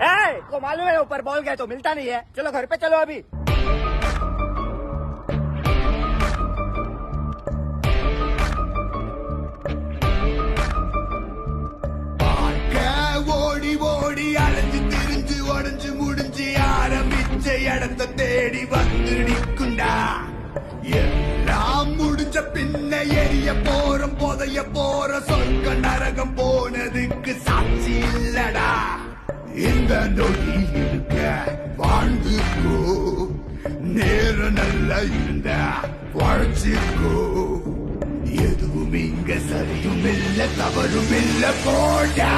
को मालूम है ऊपर बॉल गया तो मिलता नहीं है। चलो घर पे चलो अभी। ஓடி ஓடி அலைஞ்சு திரிஞ்சு உடஞ்சு முடிஞ்சு ஆரம்பிச்ச இடத்த தேடி வந்து நிற்குண்டா. எல்லாம் முடிஞ்ச பின்ன எரிய போறோம் புதைய போற சொர்க்க நரகம் போனதுக்கு சாட்சி இல்லடா. இந்த நொடி இருக்க வாழ்ந்துக்கோ, நேரம் நல்லா இருந்த வாழ்ச்சிக்கோ. எதுவும் இங்க சரியும் இல்ல தவறும் இல்ல போடா.